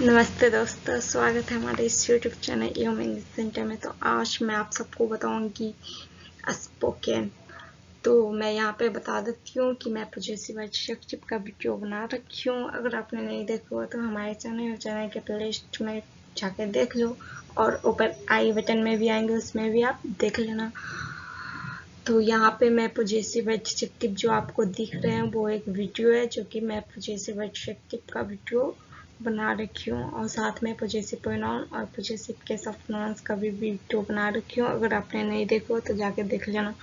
नमस्ते दोस्तों, स्वागत है हमारे इस YouTube channel M English Centre में। तो आज मैं आप सबको बताऊंगी स्पोकन। तो मैं यहाँ पे बता देती हूँ कि मैं पॉजिटिव एडजेक्टिव का वीडियो बना रखी हूँ। अगर आपने नहीं देखा हो तो हमारे चैनल के प्लेलिस्ट में जाके देख लो, और ऊपर आई बटन में भी आएंगे, उसमें भी आप देख लेना। तो यहाँ पे मैं पॉजिटिव एडजेक्टिव जो आपको दिख रहे हैं वो एक वीडियो है, जो कि मैं पॉजिटिव एडजेक्टिव का वीडियो बना रखी हूँ, और साथ में पॉजिटिव प्रोनाउन और पॉजिटिव केस ऑफ नाउन्स का भी वीडियो बना रखी हूँ। अगर आपने नहीं देखा हो तो जाके देख लेना।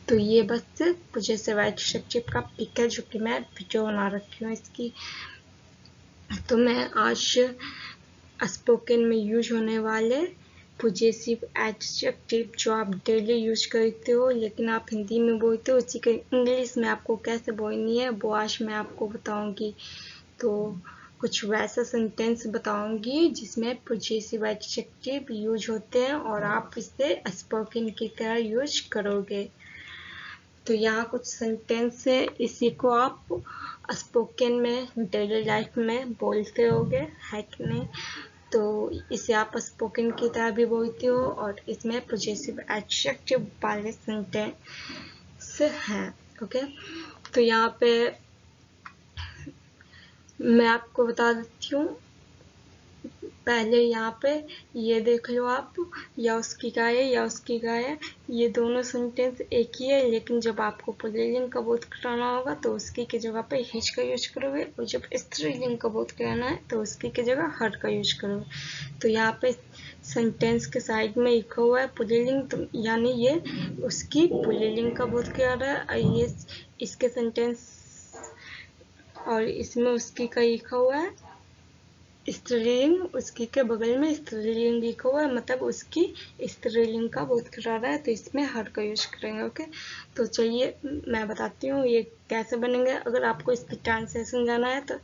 तो ये बस पॉजिटिव एडजेक्टिव का पिक है जो कि मैं वीडियो बना रखी हूँ इसकी। तो मैं आज स्पोकन में यूज होने वाले पॉजिटिव एडजेक्टिव जो आप डेली यूज करते हो लेकिन आप हिंदी में बोलते हो, उसी के इंग्लिश में आपको कैसे बोलनी है वो आज मैं आपको बताऊंगी। तो कुछ वैसा सेंटेंस बताऊंगी जिसमें पॉजिटिव एडजेक्टिव यूज होते हैं और आप इसे स्पोकन की तरह यूज करोगे। तो यहाँ कुछ सेंटेंस है, इसी को आप स्पोकन में डेली लाइफ में बोलते होगे, है कि नहीं। तो इसे आप स्पोकन की तरह भी बोलते हो और इसमें पॉजिटिव एडजेक्टिव वाले सेंटेंस हैं। ओके, तो यहाँ पे मैं आपको बता देती हूँ। पहले यहाँ पे ये देख लो आप, या उसकी गाय है या उसकी गाय है, ये दोनों सेंटेंस एक ही है, लेकिन जब आपको पुल्लिंग का बोध कराना होगा तो उसकी की जगह पे हिच का यूज करोगे, और जब स्त्रीलिंग का बोध कराना है तो उसकी की जगह हर का यूज करोगे। तो यहाँ पे सेंटेंस के साइड में लिखा हुआ है पुल्लिंग, तो यानी ये उसकी पुल्लिंग का बोध करा रहा है, और ये इसके सेंटेंस और इसमें उसकी का लिखा हुआ है स्त्रीलिंग, उसकी के बगल में स्त्रीलिंग लिखा हुआ है, मतलब उसकी स्त्रीलिंग का बोध करा रहा है, तो इसमें हर का यूज करेंगे। ओके, तो चलिए मैं बताती हूँ ये कैसे बनेंगे। अगर आपको इसकी ट्रांसलेशन जाना है तो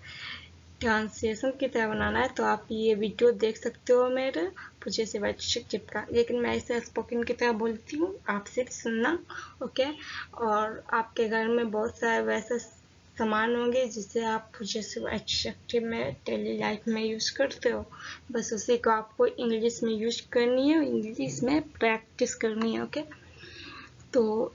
ट्रांसलेशन की तरह बनाना है तो आप ये वीडियो देख सकते हो मेरे पॉजिटिव एडजेक्टिव का, लेकिन मैं इसे स्पोकन की तरह बोलती हूँ, आप सिर्फ सुनना। ओके, और आपके घर में बहुत सारे वैसे सामान होंगे जिसे आप पॉजिटिव एडजेक्टिव में डेली लाइफ में यूज करते हो, बस उसी को आपको इंग्लिश में यूज करनी है, इंग्लिश में प्रैक्टिस करनी है। ओके, तो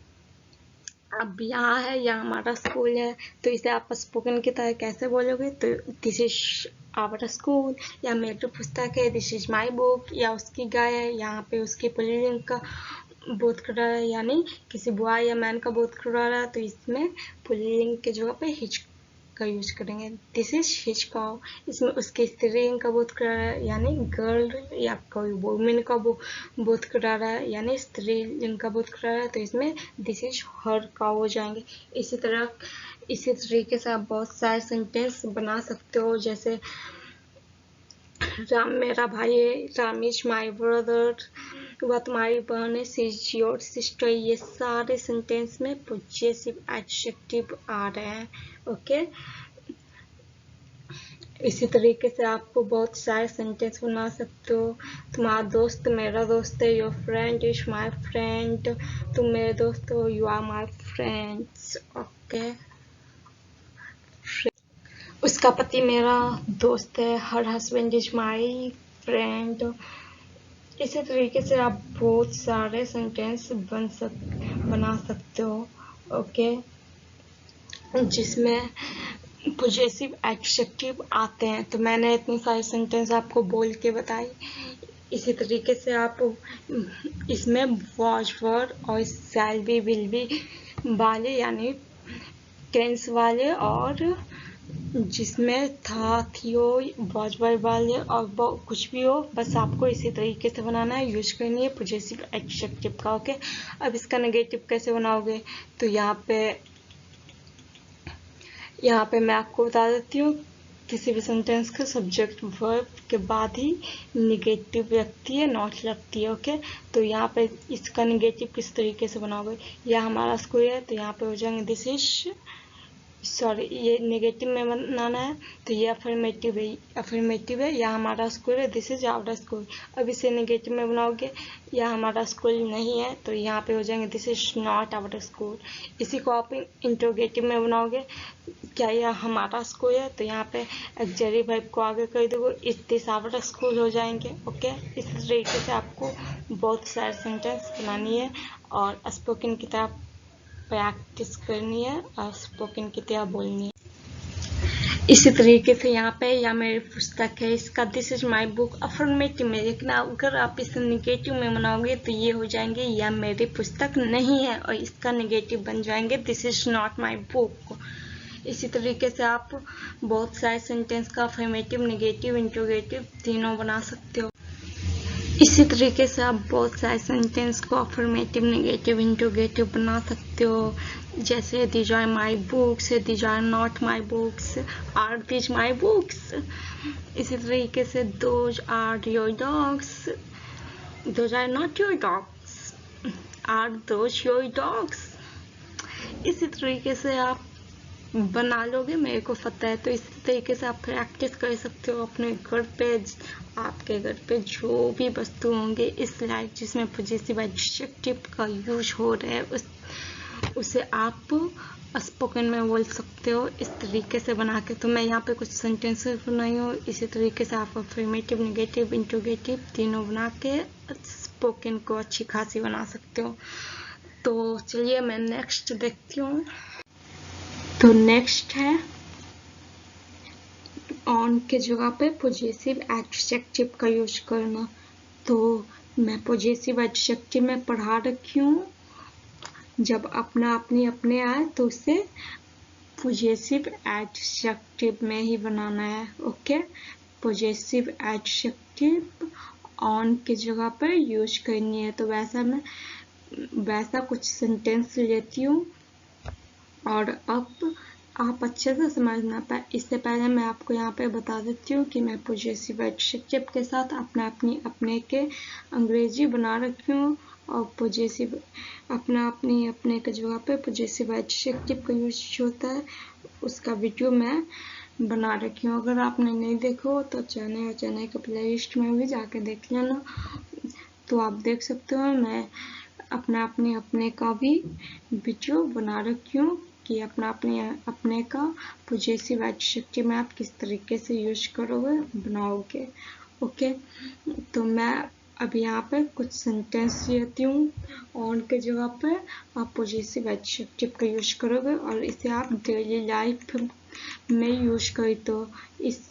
अब यहाँ है, यहाँ हमारा स्कूल है, तो इसे आप स्पोकन की तरह कैसे बोलोगे, तो दिस इज आवर स्कूल, या मेरी पुस्तक है, दिस इज माई बुक, या उसकी गाय है, यहाँ पे उसकी पुल्लिंग का बोध कर रहा है, यानी किसी बॉय या मैन का बोध कर रहा है, तो इसमें पुल्लिंग की जगह पे हिच का यूज करेंगे, दिस इज हिच काउ। इसमें उसके स्त्रीलिंग का बोध कर रहा है, यानी गर्ल या कोई वुमेन का बोध कर रहा है, यानी स्त्रीलिंग का बोध कर रहा है, तो इसमें दिस इज हर काउ हो जाएंगे। इसी तरीके से आप बहुत सारे सेंटेंस बना सकते हो, जैसे राम मेरा भाई है, राम इज माई ब्रदर, वह तुम्हारी बहन है, शी इज योर सिस्टर। ये सारे सेंटेंस में पॉजिटिव एडजेक्टिव आ रहे हैं। ओके, इसी तरीके से आपको बहुत सारे सेंटेंस बना सकते हो। तुम्हारा दोस्त मेरा दोस्त है, your friend is my friend, तुम मेरे दोस्त हो, you are my friends. Okay, उसका पति मेरा दोस्त है, her husband is my friend. इसी तरीके से आप बहुत सारे सेंटेंस बना सकते हो। ओके, जिसमें पॉजिटिव एडजेक्टिव आते हैं। तो मैंने इतने सारे सेंटेंस आपको बोल के बताई। इसी तरीके से आप इसमें वॉज वर और शैल बी विल बी वाले, यानी टेंस वाले, और जिसमें था, थी हो, वॉज वर वाले, और कुछ भी हो, बस आपको इसी तरीके से बनाना है, यूज करनी है पॉजिटिव एडजेक्टिव का। ओके, अब इसका नेगेटिव कैसे बनाओगे, तो यहाँ पे मैं आपको बता देती हूँ, किसी भी सेंटेंस का सब्जेक्ट वर्ब के बाद ही निगेटिव लगती है, नॉट लगती है। ओके, तो यहाँ पे इसका निगेटिव किस तरीके से बनाओगे, यह हमारा स्कूल है, तो यहाँ पे हो जाएंगे दिस इज, सॉरी ये नेगेटिव में बनाना है, तो ये अफर्मेटिव है, या हमारा स्कूल है, दिस इज आवर स्कूल। अब इसे नेगेटिव में बनाओगे, या हमारा स्कूल नहीं है, तो यहाँ पे हो जाएंगे this is not our school. इसी को आप इंट्रोगेटिव में बनाओगे, क्या यह हमारा स्कूल है, तो यहाँ पे ऑक्सिलरी वर्ब को आगे कर दोगे, इज दिस आवर स्कूल हो जाएंगे। ओके, इस तरीके से आपको बहुत सारे सेंटेंस बनानी है और स्पोकन की तरह प्रैक्टिस करनी है और स्पोकन की तरह बोलनी है। इसी तरीके से यहाँ पे या मेरी पुस्तक है, इसका this is my book affirmative में, लेकिन अगर आप इसे निगेटिव में बनाओगे तो ये हो जाएंगे यह मेरी पुस्तक नहीं है, और इसका निगेटिव बन जाएंगे this is not my book. इसी तरीके से आप बहुत सारे सेंटेंस का अफर्मेटिव, निगेटिव, इंट्रोगेटिव तीनों बना सकते हो। इसी तरीके से आप बहुत सारे सेंटेंस को अफर्मेटिव, नेगेटिव, इंट्रोगेटिव बना सकते हो, जैसे these are my books, these are not my books, are these my books. इसी तरीके से those are your dogs, those are not your dogs, are those your dogs. इसी तरीके से आप बना लोगे, मेरे को पता है। तो इसी तरीके से आप प्रैक्टिस कर सकते हो अपने घर पे। आपके घर पे जो भी वस्तु होंगे इस लाइक जिसमें पॉजिटिव एडजेक्टिव का यूज हो रहा है उसे आप स्पोकन में बोल सकते हो इस तरीके से बना के। तो मैं यहाँ पे कुछ सेंटेंसेस बनाई हूँ। इसी तरीके से आप अफर्मेटिव, नेगेटिव, इंट्रोगेटिव तीनों बना के स्पोकन को अच्छी खासी बना सकते हो। तो चलिए मैं नेक्स्ट देखती हूँ। तो नेक्स्ट है ऑन के जगह पे पॉजिटिव एडजेक्टिव का यूज करना। तो मैं पॉजिटिव एडजेक्टिव में पढ़ा रखी हूँ, जब अपना अपनी अपने आए तो उसे पॉजिटिव एडजेक्टिव में ही बनाना है। ओके, पॉजिटिव एडजेक्टिव ऑन की जगह पर यूज करनी है। तो वैसा कुछ सेंटेंस लेती हूँ और अब आप अच्छे से समझना पाए। इससे पहले मैं आपको यहाँ पे बता देती हूँ कि मैं पॉजिटिव एडजेक्टिव के साथ अपने के अंग्रेजी बना रखी हूँ, और पॉजिटिव अपने के जगह पे पॉजिटिव एडजेक्टिव का यूज होता है उसका वीडियो मैं बना रखी हूँ। अगर आपने नहीं देखो तो चैनल के प्लेलिस्ट में भी जाके देख लेना, तो आप देख सकते हो। मैं अपने का भी वीडियो बना रखी हूँ कि अपने का पॉजिटिव एडजेक्टिव में आप किस तरीके से यूज करोगे, बनाओगे। ओके, तो मैं अब यहाँ पर कुछ सेंटेंस लेती हूँ। ऑन के जगह पर आप पॉजिटिव एडजेक्टिव का यूज करोगे और इसे आप डेली लाइफ में यूज करते हो। इस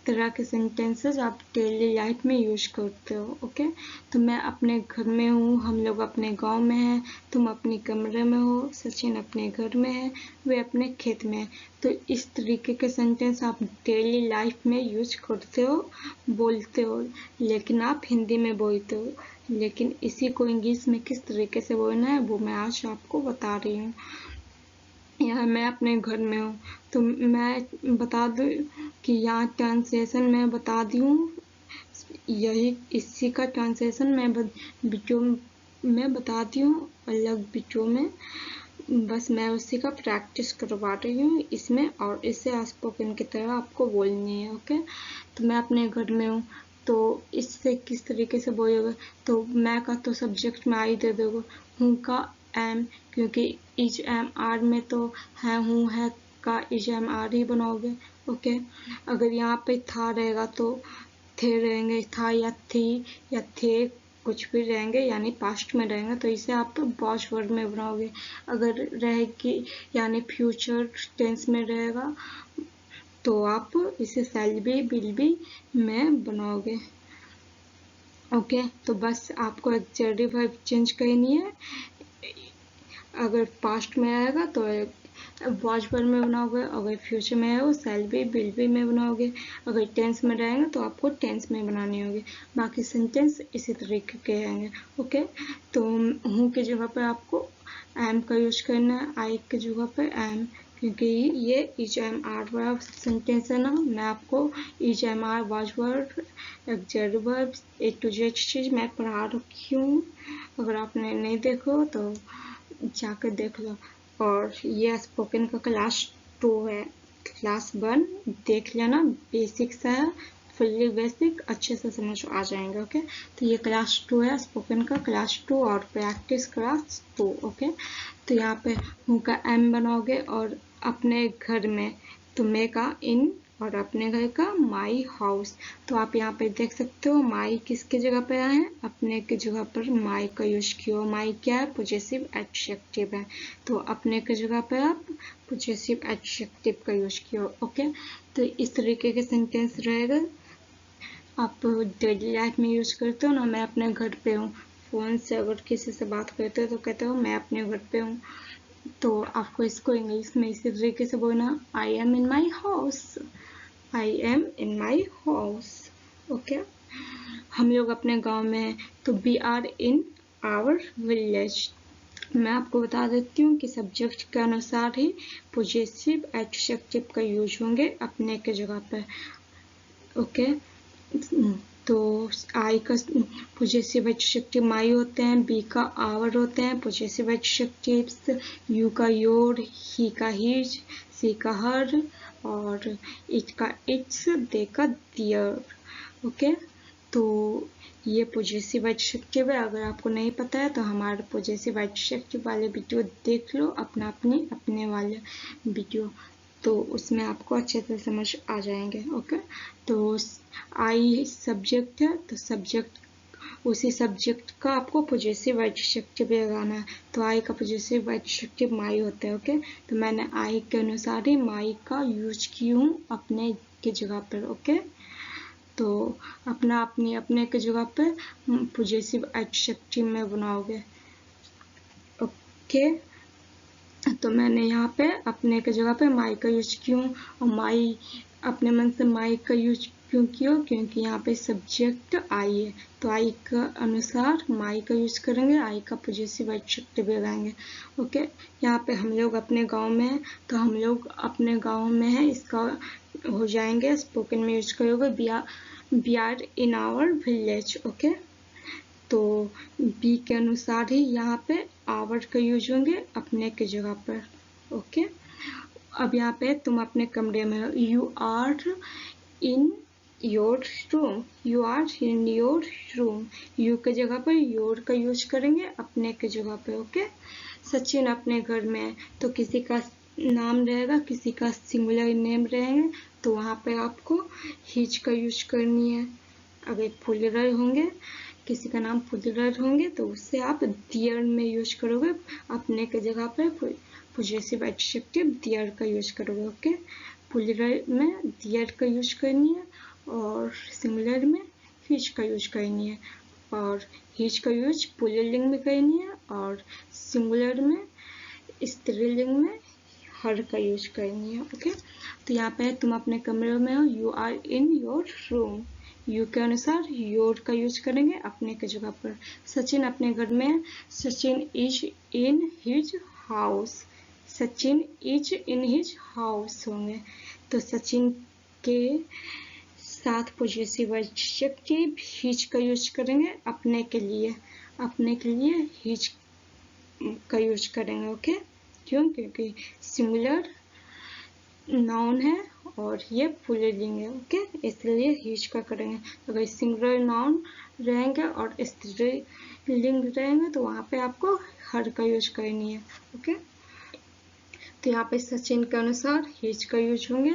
तरह के सेंटेंसेस आप डेली लाइफ में यूज करते हो। ओके, तो मैं अपने घर में हूँ, हम लोग अपने गांव में हैं, तुम अपने कमरे में हो, सचिन अपने घर में है, वे अपने खेत में है। तो इस तरीके के सेंटेंस आप डेली लाइफ में यूज करते हो, बोलते हो, लेकिन आप हिंदी में बोलते हो। लेकिन इसी को इंग्लिश में किस तरीके से बोलना है वो मैं आज आपको बता रही हूँ। यहाँ मैं अपने घर में हूँ, तो मैं बता दूँ कि यहाँ ट्रांसलेशन मैं बता दी हूँ, यही इसी का ट्रांसलेशन मैं वीडियो में बताती हूँ अलग वीडियो में। बस मैं उसी का प्रैक्टिस करवा रही हूँ इसमें, और इसे स्पोकन की तरह आपको बोलनी है। ओके, तो मैं अपने घर में हूँ, तो इससे किस तरीके से बोलोगे, तो मैं का तो सब्जेक्ट में आई दे दोगे, हूँ का एम, क्योंकि इज एम आर में तो है, हूँ है का इज एम आर ही बनाओगे। ओके, अगर यहाँ पे था रहेगा तो थे रहेंगे, था या थी या थे कुछ भी रहेंगे, यानी पास्ट में रहेंगे, तो इसे आप वॉज वर्ड में बनाओगे। अगर रहेगी यानी फ्यूचर टेंस में रहेगा तो आप इसे शैल बी, विल बी में बनाओगे। ओके, तो बस आपको ऑक्सिलरी वर्ब चेंज करनी है। अगर पास्ट में आएगा तो वॉज वर्ड में बनाओगे, अगर फ्यूचर में है वो शैल बी, विल बी में बनाओगे, अगर टेंस में रहेंगे तो आपको टेंस में बनानी होगी। बाकी सेंटेंस इसी तरीके के रहेंगे। ओके, तो हूँ की जगह पर आपको एम का यूज करना है, आई की जगह पर एम, क्योंकि ये is am are verb sentence है ना। मैं आपको is am are, was word, auxiliary verb, A to Z चीज मैं पढ़ा रखी हूँ। अगर आपने नहीं देखो तो जाकर देख लो। और ये स्पोकन का क्लास 2 है, क्लास 1 देख लेना, बेसिक्स है, फुल्ली बेसिक अच्छे से समझ आ जाएंगे। ओके, तो ये क्लास 2 है, स्पोकन का क्लास 2 और प्रैक्टिस क्लास 2। ओके, तो यहाँ पे हूँ का एम बनाओगे और अपने घर में, तो मैं का इन, और अपने घर का माई हाउस। तो आप यहाँ पे देख सकते हो माई किसके जगह पे आए हैं, अपने की जगह पर माई का यूज किया। माई क्या है, पॉजेसिव एडजेक्टिव है, तो अपने की जगह पे आप पॉजेसिव एडजेक्टिव का यूज किया। ओके, तो इस तरीके के सेंटेंस रहेगा, आप डेली लाइफ में यूज करते हो ना। मैं अपने घर पे हूँ, फोन से अगर किसी से बात करते हो तो कहते हो मैं अपने घर पे हूँ। तो आपको इसको इंग्लिश में इसी तरीके से बोलना, I am in my house, I am in my house. Okay, हम लोग अपने गांव में हैं, तो we are in our village. मैं आपको बता देती हूँ कि सब्जेक्ट के अनुसार ही पॉजेसिव एडजेक्टिव का यूज होंगे अपने के जगह पर। ओके, तो आई का पॉजेसिव एडजेक्टिव माई होते हैं, बी का आवर होते हैं पॉजेसिव एडजेक्टिव्स, यू का योर, ही का हिज, सी का हर, और इट का इट्स, दे का दियर। ओके, तो ये पॉजेसिव एडजेक्टिव है। अगर आपको नहीं पता है तो हमारे पॉजेसिव एडजेक्टिव वाले वीडियो देख लो, अपने वाले वीडियो, तो उसमें आपको अच्छे से समझ आ जाएंगे। ओके, तो आई सब्जेक्ट है, तो सब्जेक्ट, उसी सब्जेक्ट का आपको पॉजेसिव एडजेक्टिव लगाना है। तो आई का पॉजेसिव एडजेक्टिव माई होता है। ओके, तो मैंने आई के अनुसार ही माई का यूज की हूँ अपने की जगह पर। ओके, तो अपने की जगह पे पॉजेसिव एडजेक्टिव में बनाओगे। ओके, तो मैंने यहाँ पे अपने की जगह पे माई का यूज क्यों, और माई अपने मन से माई का यूज क्यों किया, क्योंकि यहाँ पे सब्जेक्ट आई है, तो आई का अनुसार माई का यूज करेंगे, आई का पॉजेसिव एडजेक्टिव लगाएंगे। ओके, यहाँ पे हम लोग अपने गांव में हैं, तो हम लोग अपने गांव में हैं, इसका हो जाएंगे स्पोकन में यूज करोगे, we are in our village. Okay, तो बी के अनुसार ही यहाँ पे आवर का यूज होंगे अपने के जगह पर। ओके, अब यहाँ पे तुम अपने कमरे में हो, you are in your room, you are in your room, you के जगह पर योर का यूज करेंगे अपने के जगह पे। ओके, सचिन अपने घर में है, तो किसी का नाम रहेगा, किसी का सिंगुलर नेम रहेंगे, तो वहाँ पे आपको हिज का यूज करनी है। अगर प्लूरल होंगे, किसी का नाम प्लूरल होंगे, तो उससे आप दियर में यूज करोगे, अपने के जगह पे पॉजेसिव एडजेक्टिव दियर का यूज करोगे। ओके, प्लूरल में दियर का यूज करनी है, और सिंगुलर में हिज का यूज करनी है, और हिज का यूज पुल्लिंग में करनी है, और सिंगुलर में स्त्रीलिंग में हर का यूज करनी है। ओके, तो यहाँ पे तुम अपने कमरे में हो, you are in your room, you के अनुसार योर का यूज करेंगे अपने के जगह पर। सचिन अपने घर में, Sachin is in his house, Sachin is in his house होंगे, तो सचिन के साथ पॉजेसिव एडजेक्टिव हिज का यूज करेंगे अपने के लिए, अपने के लिए हिज का यूज करेंगे। ओके, क्यों, क्योंकि सिंगुलर नाउन है और ये पुल्लिंग है। ओके, इसलिए हिज का करेंगे। अगर सिंगुलर नाउन रहेंगे और स्त्रीलिंग रहेंगे, तो वहाँ पे आपको हर का यूज करनी है। ओके, तो यहाँ पे सचिन के अनुसार हिज का यूज होंगे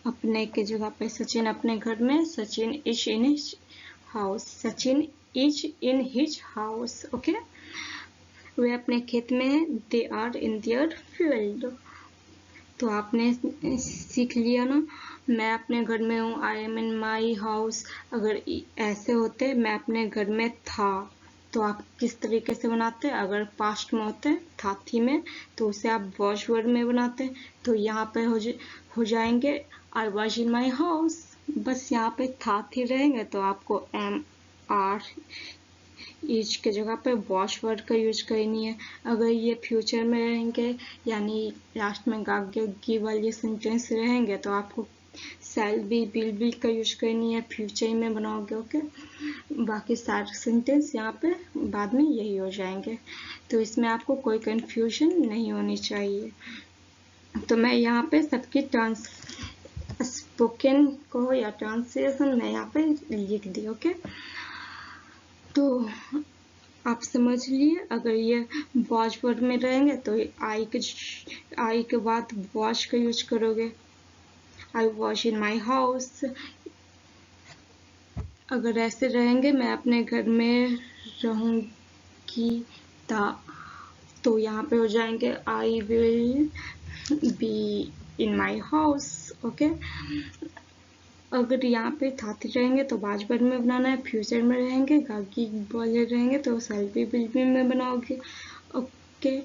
अपने के जगह पे। सचिन अपने घर में, Sachin is in his house, Sachin is in his house. Okay, वे अपने खेत में हैं, they are in their field. तो आपने सीख लिया ना, मैं अपने घर में हूँ, I am in my house. अगर ऐसे होते मैं अपने घर में था, तो आप किस तरीके से बनाते, अगर पास्ट में होते था थी में, तो उसे आप वॉज वर्ड में बनाते, तो यहाँ पे हो जाएंगे I was in my house, बस यहाँ पे था थी रहेंगे, तो आपको एम आर इज के जगह पे वॉश वर्ड का यूज करनी है। अगर ये फ्यूचर में रहेंगे, यानी लास्ट में गी वाली सेंटेंस रहेंगे, तो आपको शैल बी, विल बी का यूज करनी है, फ्यूचर में बनाओगे। ओके, बाकी सारे सेंटेंस यहाँ पे बाद में यही हो जाएंगे, तो इसमें आपको कोई कंफ्यूजन नहीं होनी चाहिए। तो मैं यहाँ पे सबकी स्पोकन को या ट्रांसलेशन मैं यहाँ पे लिख दी। ओके, तो आप समझ लिए। अगर ये वॉच वर्ड में रहेंगे तो आई के बाद वॉच का यूज करोगे, I watch in my house. अगर ऐसे रहेंगे मैं अपने घर में रहूंगी तो यहाँ पे हो जाएंगे I will be in my house. Okay, अगर यहाँ पे थाती रहेंगे तो बाजबर में बनाना है, फ्यूचर में रहेंगे गागी वाले रहेंगे तो सेल्फी बिल्बी में बनाओगे। ओके,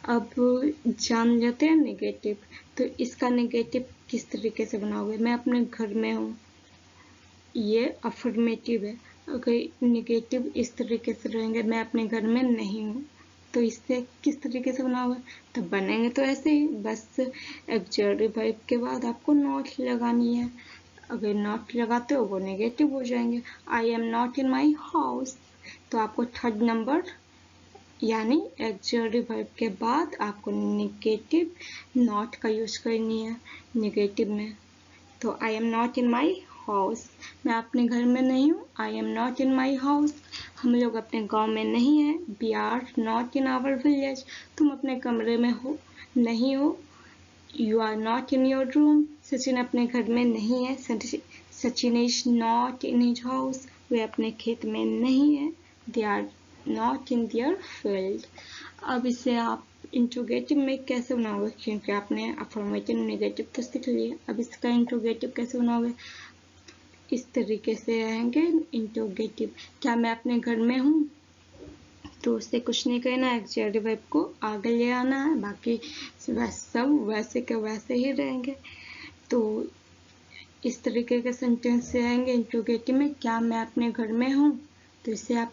अब जान लेते हैं नेगेटिव। तो इसका नेगेटिव किस तरीके से बनाओगे। मैं अपने घर में हूँ, ये अफर्मेटिव है। अगर नेगेटिव इस तरीके से रहेंगे, मैं अपने घर में नहीं हूँ, तो इससे किस तरीके से बनाओगे। तो बनेंगे तो ऐसे ही, बस ऑक्सिलरी वर्ब के बाद आपको नॉट लगानी है। अगर नॉट लगाते हो वो नेगेटिव हो जाएंगे। आई am not in my house, तो आपको थर्ड नंबर यानी ऑक्सिलरी वर्ब के बाद आपको नेगेटिव नॉट का यूज करनी है नेगेटिव में। तो I am not in my house, मैं अपने घर में नहीं हूँ। I am not in my house, हम लोग अपने गांव में नहीं हैं। We are not in our village, तुम अपने कमरे में हो नहीं हो। You are not in your room, Sachin अपने घर में नहीं है। Sachin is not in his house, वे अपने खेत में नहीं है। They are not in their field. अब इसे आप इंट्रोगेटिव में कैसे बनाओगे, क्योंकि आपने अफर्मेटिव नेगेटिव तो सीख लिया। अब इसका इंट्रोगेटिव कैसे बनाओगे, इस तरीके से आएंगे इंट्रोगेटिव। क्या मैं अपने घर में हूँ, तो उससे कुछ नहीं कहना है, ऑक्सिलरी वर्ब को आगे ले आना है, बाकी सब वैसे के वैसे ही रहेंगे। तो इस तरीके के सेंटेंस से आएंगे इंट्रोगेटिव में। क्या मैं अपने घर में हूँ, तो इसे आप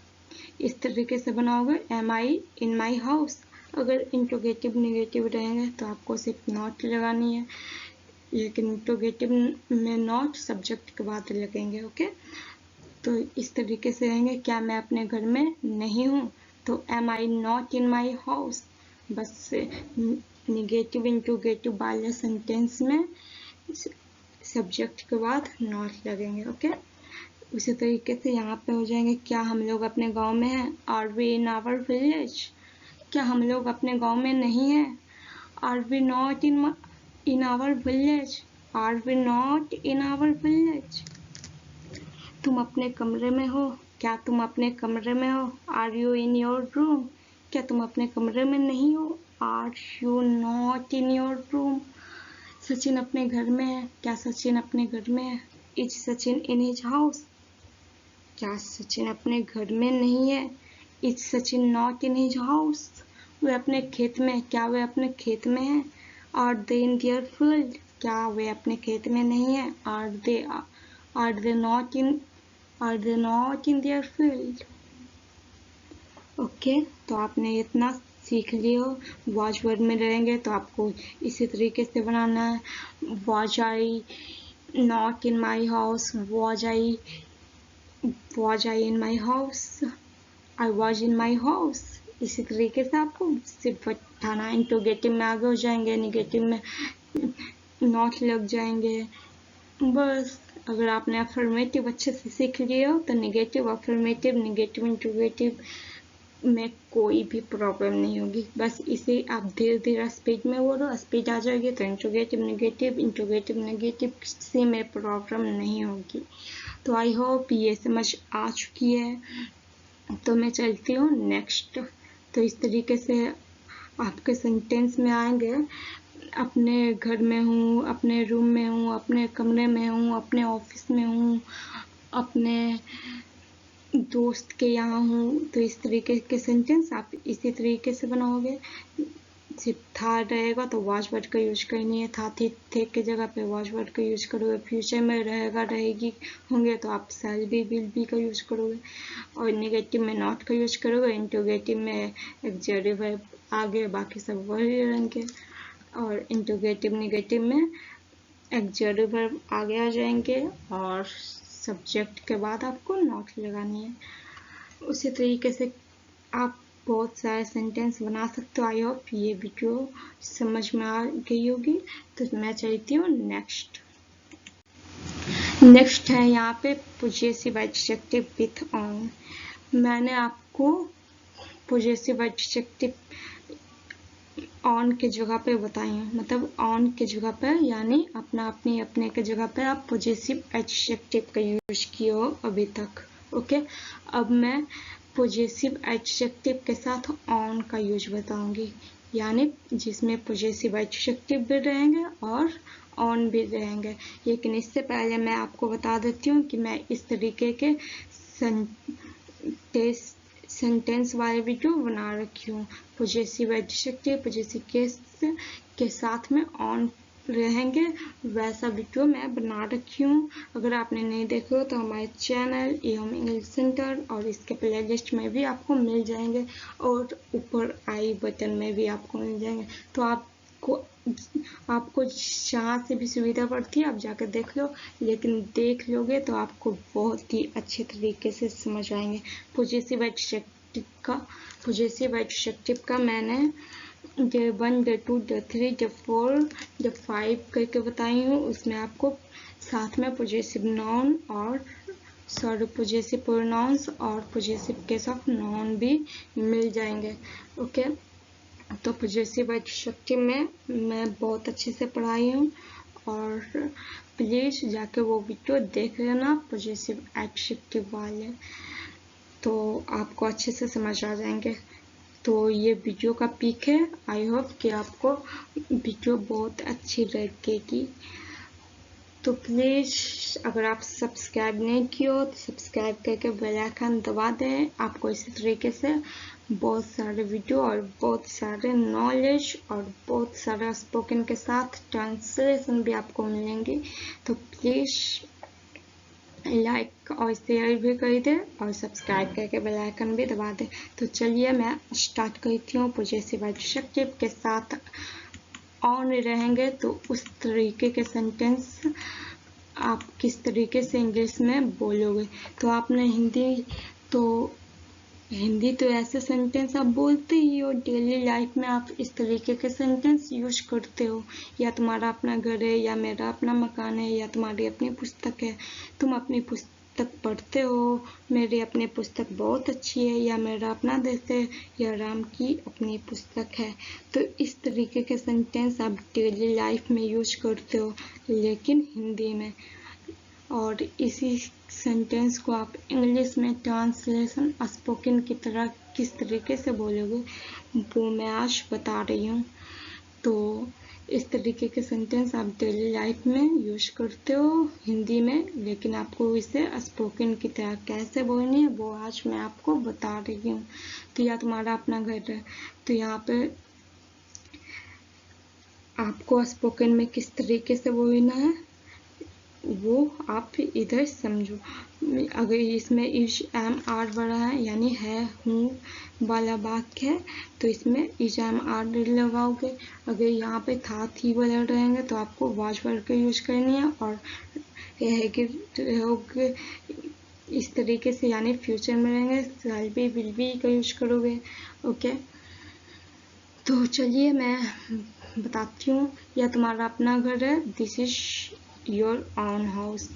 इस तरीके से बनाओगे, am I in my house. अगर इंट्रोगेटिव नेगेटिव रहेंगे तो आपको सिर्फ नॉट लगानी है, लेकिन इंट्रोगेटिव में नॉट सब्जेक्ट के बाद लगेंगे। ओके, तो इस तरीके से रहेंगे। क्या मैं अपने घर में नहीं हूँ, तो am I not in my house. बस नेगेटिव इंट्रोगेटिव वाले सेंटेंस में सब्जेक्ट के बाद नॉट लगेंगे। ओके, उसी तरीके से यहाँ पे हो जाएंगे। क्या हम लोग अपने गांव में हैं, are we in our village. क्या हम लोग अपने गांव में नहीं हैं, are we not in our village, are we not in our village. तुम अपने कमरे में हो, क्या तुम अपने कमरे में हो, are you in your room. क्या तुम अपने कमरे में नहीं हो, are you not in your room. Sachin अपने घर में है, क्या सचिन अपने घर में है, is Sachin in his house. क्या सचिन अपने घर में नहीं है, is Sachin not in his house. वे अपने खेत में, क्या वे अपने खेत में है, are they in their field. क्या वे अपने खेत में नहीं है, are they not in their field. Okay, तो आपने इतना सीख लिया हो। वॉच वर्ड में रहेंगे तो आपको इसी तरीके से बनाना है। Watch I not in my house, watch I in my house, I was in my house. इसी तरीके से आपको सिर्फ बताना। इंट्रोगेटिव में आगे हो जाएंगे, नेगेटिव में नॉट लग जाएंगे। बस अगर आपने अफर्मेटिव अच्छे से सीख लिया हो तो नेगेटिव नेगेटिव इंट्रोगेटिव में कोई भी प्रॉब्लम नहीं होगी। बस इसे आप धीरे धीरे स्पीड में बोलो, स्पीड आ जाएगी तो इंट्रोगेटिव नेगेटिव किसी में प्रॉब्लम नहीं होगी। तो आई होप ये समझ आ चुकी है। तो मैं चलती हूँ नेक्स्ट। तो इस तरीके से आपके सेंटेंस में आएंगे, अपने घर में हूँ, अपने रूम में हूँ, अपने कमरे में हूँ, अपने ऑफिस में हूँ, अपने दोस्त के यहाँ हूँ। तो इस तरीके के सेंटेंस आप इसी तरीके से बनाओगे। सिर्फ था रहेगा तो वॉच वर्ड का यूज करनी है, था थे के जगह पे वॉच वर्ड का यूज करोगे। फ्यूचर में रहेगा रहेगी होंगे तो आप शैल बी विल बी का यूज करोगे, और नेगेटिव में नॉट का यूज करोगे। इंट्रोगेटिव में ऑक्सिलरी वर्ब आगे, बाकी सब वही रहेंगे। और इंट्रोगेटिव नेगेटिव में ऑक्सिलरी वर्ब आगे आ जाएंगे और सब्जेक्ट के बाद आपको नॉट लगानी है। उसी तरीके से आप बहुत सारे सेंटेंस बना सकते हो। आई होप ये वीडियो समझ में आ गई होगी। तो मैं चलती हूँ नेक्स्ट है यहाँ पे पोजेसिव एडजेक्टिव विथ ऑन। मैंने आपको पॉजिटिव एडजेक्टिव ऑन के जगह पे बताई हूँ, मतलब ऑन के जगह पे यानी अपना, अपनी, अपने के जगह पे आप पॉजिटिव एडजेक्टिव का यूज किए हो अभी तक। ओके, अब मैं पॉजिटिव एडजेक्टिव के साथ ऑन का यूज बताऊंगी, यानी जिसमें पॉजिटिव एडजेक्टिव भी रहेंगे और ऑन भी रहेंगे। लेकिन इससे पहले मैं आपको बता देती हूँ कि मैं इस तरीके के सेंटेंस वाले वीडियो बना रखी हूँ। पॉजिटिव एडजेक्टिव पॉजिटिव केस के साथ में ऑन रहेंगे, वैसा वीडियो मैं बना रखी हूँ। अगर आपने नहीं देखा हो तो हमारे चैनल एम इंग्लिश सेंटर और इसके प्लेलिस्ट में भी आपको मिल जाएंगे और ऊपर आई बटन में भी आपको मिल जाएंगे। तो आपको जहाँ से भी सुविधा पड़ती है आप जाकर देख लो, लेकिन देख लोगे तो आपको बहुत ही अच्छे तरीके से समझ आएंगे। पॉजिटिव एडजेक्टिव का मैंने day 1, day 2, day 3, day 4, day 5 करके बताई हूँ। उसमें आपको साथ में पॉजिटिव नाउन और पॉजिटिव प्रोनाउंस और पॉजिटिव केस ऑफ नाउन भी मिल जाएंगे। ओके, तो पॉजिटिव एडजेक्टिव में मैं बहुत अच्छे से पढ़ाई हूँ और प्लीज़ जाके वो वीडियो देख लेना पॉजिटिव एडजेक्टिव वाले, तो आपको अच्छे से समझ आ जाएंगे। तो ये वीडियो का पिक है। आई होप कि आपको वीडियो बहुत अच्छी लगेगी। तो प्लीज़ अगर आप सब्सक्राइब नहीं किए हो तो सब्सक्राइब करके बेल आइकन दबा दें। आपको इसी तरीके से बहुत सारे वीडियो और बहुत सारे नॉलेज और बहुत सारा स्पोकन के साथ ट्रांसलेशन भी आपको मिलेंगे। तो प्लीज़ लाइक और शेयर भी कर दे और सब्सक्राइब करके बेल आइकन भी दबा दे। तो चलिए मैं स्टार्ट करती हूँ। पॉजिटिव एडजेक्टिव के साथ ऑन रहेंगे तो उस तरीके के सेंटेंस आप किस तरीके से इंग्लिश में बोलोगे। तो आपने हिंदी तो ऐसे सेंटेंस आप बोलते ही हो, डेली लाइफ में आप इस तरीके के सेंटेंस यूज करते हो। या तुम्हारा अपना घर है, या मेरा अपना मकान है, या तुम्हारी अपनी पुस्तक है, तुम अपनी पुस्तक पढ़ते हो, मेरी अपनी पुस्तक बहुत अच्छी है, या मेरा अपना देश है, या राम की अपनी पुस्तक है। तो इस तरीके के सेंटेंस आप डेली लाइफ में यूज करते हो, लेकिन हिंदी में। और इसी सेंटेंस को आप इंग्लिश में ट्रांसलेशन स्पोकन की तरह किस तरीके से बोलोगे वो मैं आज बता रही हूँ। तो इस तरीके के सेंटेंस आप डेली लाइफ में यूज करते हो हिंदी में, लेकिन आपको इसे स्पोकन की तरह कैसे बोलनी है वो आज मैं आपको बता रही हूँ। तो या तुम्हारा अपना घर है, तो यहाँ पे आपको स्पोकन में किस तरीके से बोलना है वो आप इधर समझो। अगर इसमें इज एम आर बड़ा है यानी है हूँ वाला वाक्य है तो इसमें इज एम आर लगाओगे। अगर यहाँ पे था थी वाला रहेंगे तो आपको वाज वर्ड का यूज करनी है, और रहोगे इस तरीके से यानी फ्यूचर में रहेंगे शैल बी विल बी का यूज करोगे। ओके, तो चलिए मैं बताती हूँ। या तुम्हारा अपना घर है, this is your own house.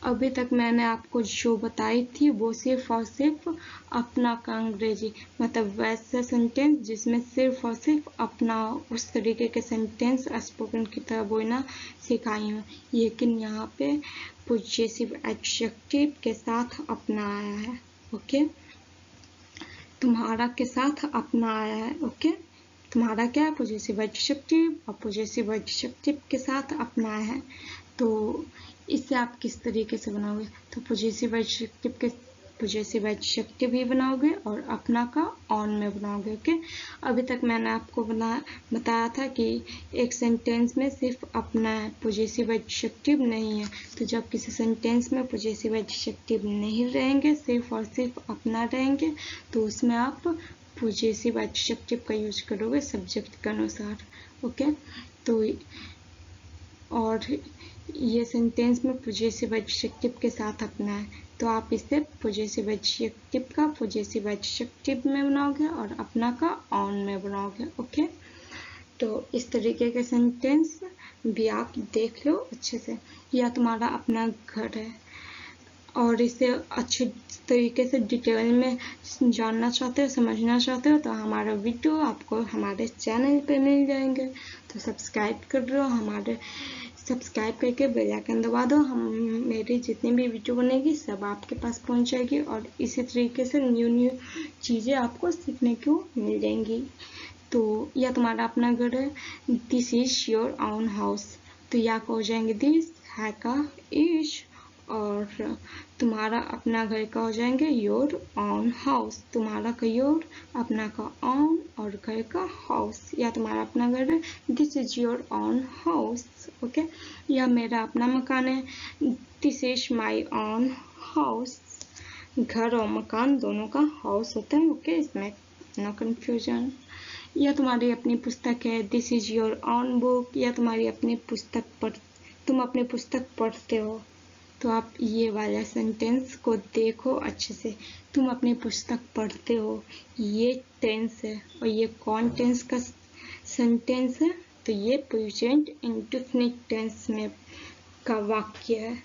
अभी तक मैंने आपको जो बताई थी वो सिर्फ और सिर्फ अपना का अंग्रेजी, मतलब वैसे सेंटेंस जिसमें सिर्फ और सिर्फ अपना, उस तरीके के सेंटेंस स्पोकन की तरह बोलना सिखाई हूँ। लेकिन यहाँ पे पॉजिटिव एडजेक्टिव के साथ अपना आया है। ओके, तुम्हारा के साथ अपना आया है। ओके, तुम्हारा क्या है पॉजिटिव एडजेक्टिव और पॉजिटिव एडजेक्टिव के साथ अपना है। तो इससे आप किस तरीके से बनाओगे, तो पॉजिटिव एडजेक्टिव भी बनाओगे और अपना का ऑन में बनाओगे। ओके, अभी तक मैंने आपको बताया था कि एक सेंटेंस में सिर्फ अपना है, पॉजिटिव एडजेक्टिव नहीं है। तो जब किसी सेंटेंस में पॉजिटिव एडजेक्टिव नहीं रहेंगे, सिर्फ और सिर्फ अपना रहेंगे, तो उसमें आप पॉजिटिव एडजेक्टिव का यूज करोगे सब्जेक्ट के अनुसार। ओके, तो और ये सेंटेंस में पॉजिटिव एडजेक्टिव के साथ अपना है, तो आप इसे पॉजिटिव एडजेक्टिव का पॉजिटिव एडजेक्टिव में बनाओगे और अपना का ऑन में बनाओगे। ओके, तो इस तरीके के सेंटेंस भी आप देख लो अच्छे से। या तुम्हारा अपना घर है, और इसे अच्छे तरीके से डिटेल में जानना चाहते हो, समझना चाहते हो, तो हमारा वीडियो आपको हमारे चैनल पे मिल जाएंगे। तो सब्सक्राइब कर लो, हमारे सब्सक्राइब करके बेल आइकन दबा दो। हम मेरी जितनी भी वीडियो बनेगी सब आपके पास पहुंच जाएगी और इसी तरीके से न्यू चीज़ें आपको सीखने को मिल जाएंगी। तो यह तुम्हारा अपना घर है, this is your own house. तो या हो जाएंगे दिस है का इश, और तुम्हारा अपना घर का हो जाएंगे योर ओन हाउस। तुम्हारा का योर, अपना का ओन और घर का हाउस। या तुम्हारा अपना घर है, this is your own house. Okay, या मेरा अपना मकान है, this is my own house. घर और मकान दोनों का हाउस होता है। ओके, इसमें नो कंफ्यूजन। या तुम्हारी अपनी पुस्तक है, this is your own book. या तुम्हारी अपनी पुस्तक तुम अपनी पुस्तक पढ़ते हो, तो आप ये वाला सेंटेंस को देखो अच्छे से। तुम अपनी पुस्तक पढ़ते हो, ये टेंस है और ये कौन टेंस का सेंटेंस है, तो ये प्रेजेंट इंडेफिनिट टेंस में का वाक्य है।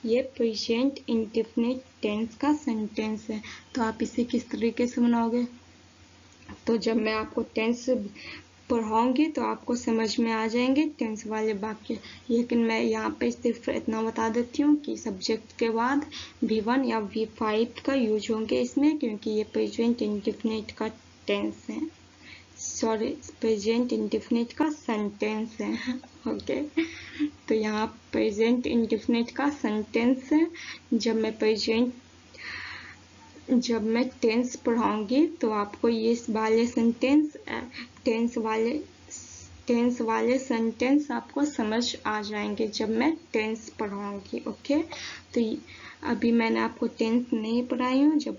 ये प्रेजेंट इंडेफिनिट टेंस का सेंटेंस है। तो आप इसे किस तरीके से बनाओगे, तो जब मैं आपको टेंस पढ़ाऊंगी तो आपको समझ में आ जाएंगे टेंस वाले वाक्य। लेकिन मैं यहाँ पे सिर्फ इतना बता देती हूँ कि सब्जेक्ट के बाद V1 या V5 का यूज होंगे इसमें, क्योंकि ये प्रेजेंट इंडेफिनिट का टेंस है, सॉरी प्रेजेंट इंडेफिनिट का सेंटेंस है। ओके, तो यहाँ प्रेजेंट इंडेफिनिट का सेंटेंस है। जब मैं टेंस पढ़ाऊंगी तो आपको ये वाले टेंस वाले सेंटेंस आपको समझ आ जाएंगे जब मैं टेंस पढ़ाऊंगी। ओके, तो अभी मैंने आपको टेंस नहीं पढ़ाई हूँ, जब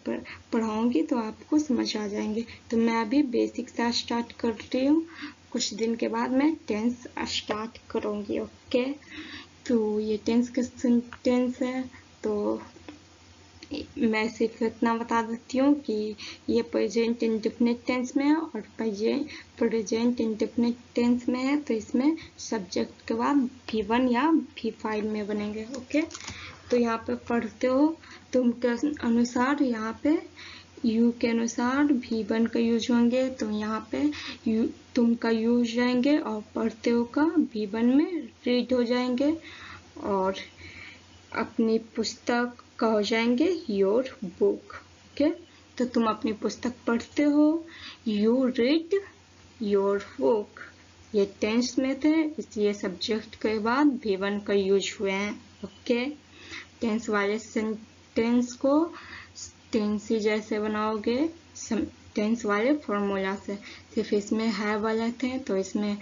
पढ़ाऊंगी तो आपको समझ आ जाएंगे। तो मैं अभी बेसिक से स्टार्ट कर रही हूँ, कुछ दिन के बाद मैं टेंस स्टार्ट करूँगी। ओके, तो ये टेंस का सेंटेंस है। तो मैं सिर्फ इतना बता देती हूँ कि ये प्रेजेंट इंडेफिनिट टेंस में है और प्रेजेंट इंडेफिनिट टेंस में है, तो इसमें सब्जेक्ट के बाद V1 या V5 में बनेंगे। ओके, तो यहाँ पे पढ़ते हो तुम के अनुसार, यहाँ पे यू के अनुसार V1 का यूज होंगे, तो यहाँ पे तुम का यूज जाएंगे और पढ़ते हो का V1 में रीड हो जाएंगे, और अपनी पुस्तक का हो जाएंगे योर बुक। ओके, तो तुम अपनी पुस्तक पढ़ते हो, यू रीड योर बुक। ये टेंस में थे, इसलिए सब्जेक्ट के बाद V1 का यूज हुए हैं। ओके, टेंस वाले सेंटेंस को टेंसी जैसे बनाओगे, टेंस वाले फॉर्मूला से। सिर्फ इसमें है वाले थे, तो इसमें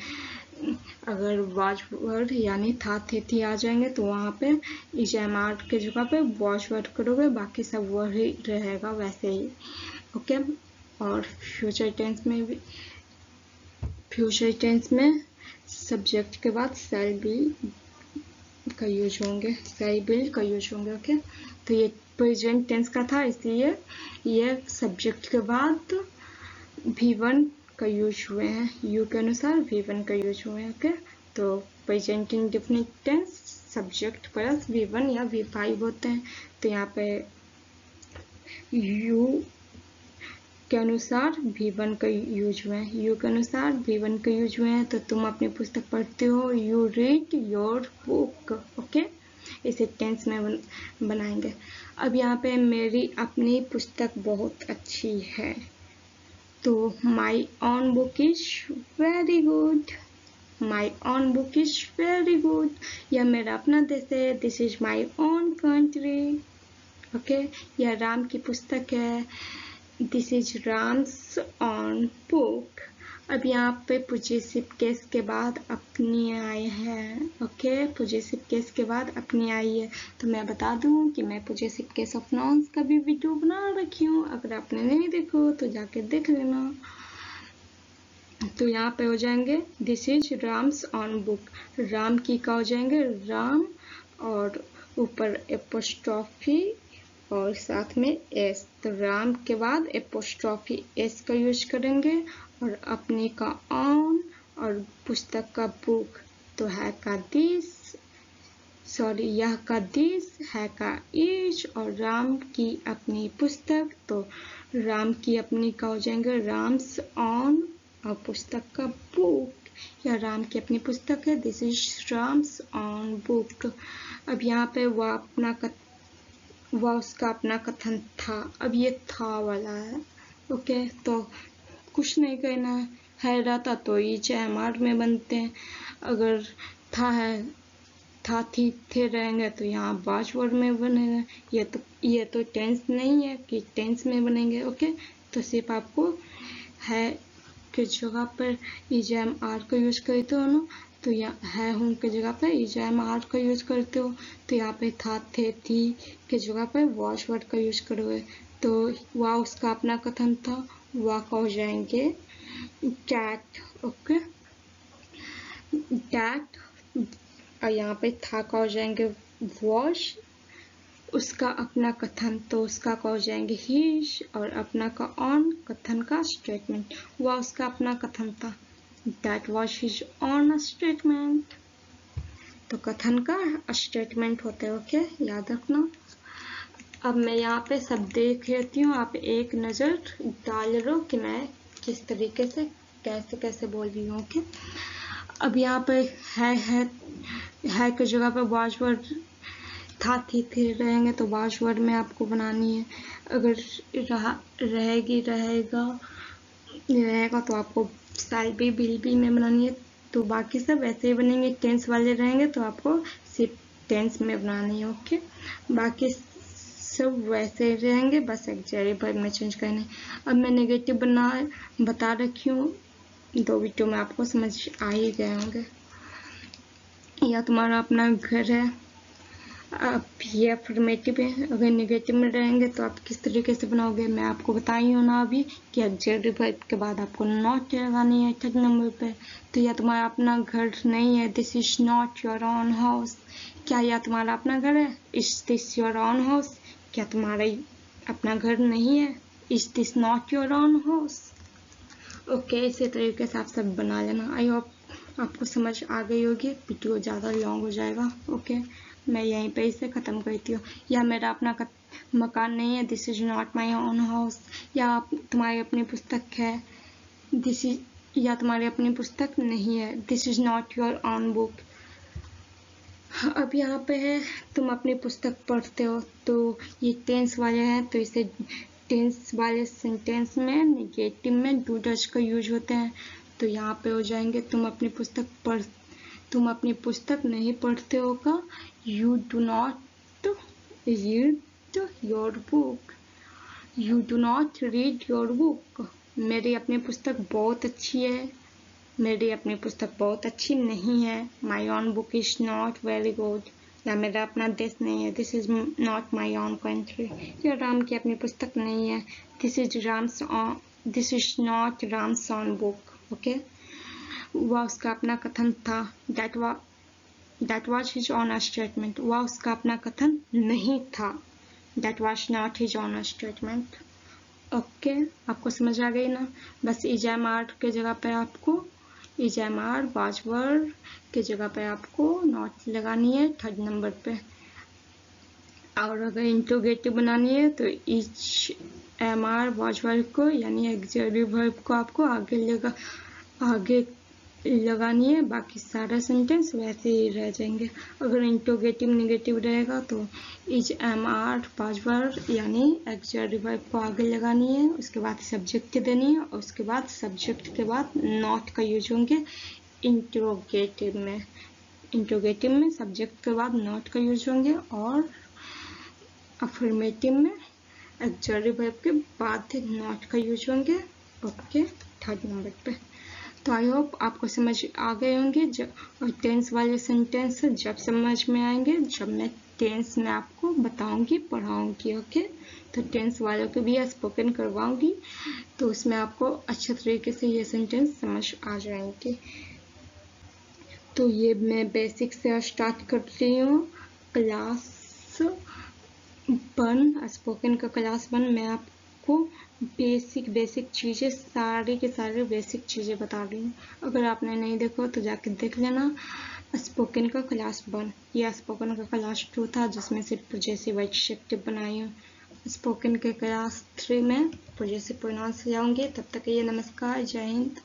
अगर वॉच वर्ड यानी था थे आ जाएंगे तो वहाँ पे EMR के जगह पे वॉच वर्ड करोगे, बाकी सब वही रहेगा वैसे ही। ओके, और फ्यूचर टेंस में सब्जेक्ट के बाद शैल बी का यूज होंगे। ओके, तो ये प्रेजेंट टेंस का था, इसलिए ये सब्जेक्ट के बाद V1 का यूज हुए हैं, यू के अनुसार V1 का यूज हुए हैं। ओके, तो present indefinite tense subject plus V1 या V5 होते हैं। तो यहाँ पे यू के अनुसार V1 का यूज हुए हैं, यू के अनुसार V1 का यूज हुए हैं। तो तुम अपनी पुस्तक पढ़ते हो, you read your book. Okay, इसे टेंस में बनाएंगे। अब यहाँ पे मेरी अपनी पुस्तक बहुत अच्छी है, तो my own book is very good. My own book is very good. यह मेरा अपना देश है, this is my own country. Okay, यह राम की पुस्तक है, this is Ram's own book. अब यहाँ पे पॉजेसिव केस के बाद अपनी आई है। ओके, पॉजेसिव केस के बाद अपनी आई है। तो मैं बता दूं कि मैं पॉजेसिव केस ऑफ नाउन्स का भी वीडियो बना रखी हूँ, अगर आपने नहीं देखो तो जाके देख लेना। तो यहाँ पे हो जाएंगे this is Ram's on book. Ram की का हो जाएंगे राम, और ऊपर एपोस्ट्रॉफी और साथ में एस। तो राम के बाद एपोस्ट्रॉफी एस का यूज करेंगे, और अपने का ऑन और पुस्तक का बुक। तो है का दिस, सॉरी, यह का दिस, है का इज, और राम की अपनी पुस्तक। तो राम की अपनी का हो जाएंगे राम्स ऑन, और पुस्तक का बुक, या राम की अपनी पुस्तक है, this is Ram's on book. अब यहाँ पे वह उसका अपना कथन था। अब ये था वाला है, ओके। तो कुछ नहीं कहना है रहता तो ईच एम आर में बनते हैं। अगर था है, था थी थे रहेंगे तो यहाँ वाज वर्ड में बनेगा। ये तो टेंस नहीं है कि टेंस में बनेंगे, ओके। तो सिर्फ आपको है के जगह पर इज एम आर का यूज करते हो ना, तो यहाँ है हूँ के जगह पर इज एम आर का यूज करते हो। तो यहाँ पे था थे थी के जगह पर वॉश वर्ड का यूज करोगे। तो वह उसका अपना कथन था, वह का हो जाएंगे कैट, ओके, कैट। और यहाँ पे था का हो जाएंगे वॉश, उसका अपना कथन, तो उसका का हो जाएंगे हिज, और अपना का ऑन, कथन का स्टेटमेंट। वह उसका अपना कथन था, that was his on statement. तो कथन का स्टेटमेंट होता है, ओके, याद रखना। अब मैं यहाँ पे सब देख लेती हूँ, आप एक नज़र डाल लो कि मैं किस तरीके से कैसे कैसे बोल रही हूँ, ओके। अब यहाँ पे है की जगह पे वॉज वर्ड था थी रहेंगे तो वॉज वर्ड में आपको बनानी है। अगर रहेगा तो आपको साल भी में बनानी है। तो बाकी सब ऐसे ही बनेंगे। टेंस वाले रहेंगे तो आपको सिर्फ टेंस में बनानी है, ओके। बाकी सब वैसे ही रहेंगे, बस एक्चुअली वर्ब में चेंज करने। अब मैं नेगेटिव बता रखी हूँ, 2 वीडियो में आपको समझ आ ही गए होंगे। या तुम्हारा अपना घर है, अब ये अफर्मेटिव है। अगर नेगेटिव में रहेंगे तो आप किस तरीके से बनाओगे, मैं आपको बताई हूँ ना अभी कि ऑक्सिलरी वर्ब के बाद आपको नॉट लगानी है 3rd नंबर पे। तो यह तुम्हारा अपना घर नहीं है, this is not your own house. क्या यह तुम्हारा अपना घर है, is this your own house. क्या तुम्हारा अपना घर नहीं है, is this not your own house. Okay, इसी तरीके से आप सब बना लेना। आई होप आपको समझ आ गई होगी, वीडियो ज़्यादा लॉन्ग हो जाएगा, ओके। मैं यहीं पे इसे ख़त्म करती हूँ। यह मेरा अपना मकान नहीं है, this is not my own house. या तुम्हारी अपनी पुस्तक है, दिस इज, या तुम्हारी अपनी पुस्तक नहीं है, this is not your own book. अब यहाँ पे है तुम अपनी पुस्तक पढ़ते हो, तो ये टेंस वाले हैं, तो इसे टेंस वाले सेंटेंस में नेगेटिव में डू डज का यूज होते हैं। तो यहाँ पे हो जाएंगे तुम अपनी पुस्तक नहीं पढ़ते हो का you do not read your book, you do not read your book. मेरी अपनी पुस्तक बहुत अच्छी है, मेरी अपनी पुस्तक बहुत अच्छी नहीं है, my own book is not very good. या मेरा अपना देश नहीं है, this is not my own country. या राम की अपनी पुस्तक नहीं है, this is not Ram's own book, okay. वह उसका अपना कथन था, that was his own statement. वह उसका अपना कथन नहीं था, that was not his own statement, okay. आपको समझ आ गई ना। बस इज एम आर के जगह पे आपको is am are was word के जगह पे आपको नॉट लगानी है 3rd नंबर पे। और अगर इंट्रोगेटिव बनानी है तो is am are was word को यानी ऑक्सिलरी वर्ब को आपको आगे लगानी है। बाकी सारा सेंटेंस वैसे ही रह जाएंगे। अगर इंट्रोगेटिव नेगेटिव रहेगा तो is am are was word यानी ऑक्सिलरी वर्ब को आगे लगानी है, उसके बाद सब्जेक्ट देनी है, और उसके बाद सब्जेक्ट के बाद नॉट का यूज होंगे। इंट्रोगेटिव में सब्जेक्ट के बाद नॉट का यूज होंगे, और अफर्मेटिव में ऑक्सिलरी वर्ब के बाद नॉट का यूज होंगे, ओके, 3rd नंबर पे। तो आई होप आपको समझ आ गए होंगे। और टेंस वाले सेंटेंस जब समझ में आएंगे जब मैं टेंस में आपको बताऊंगी, पढ़ाऊंगी, ओके। तो टेंस वालों को भी स्पोकन करवाऊंगी, तो उसमें आपको अच्छे तरीके से ये सेंटेंस समझ आ जाएंगे। तो ये मैं बेसिक से स्टार्ट कर रही हूँ। क्लास 1 स्पोकन का क्लास 1 मैं आपको बेसिक चीज़ें सारी के सारी बेसिक चीज़ें बता रही हूँ। अगर आपने नहीं देखो तो जाके देख लेना। स्पोकन का क्लास 1, यह स्पोकन का क्लास 2 था जिसमें से पॉजेसिव एडजेक्टिव बनाई हूँ। स्पोकन के क्लास 3 में पॉजेसिव प्रोनाउंस से जाऊंगी। तब तक के लिए नमस्कार, जय हिंद।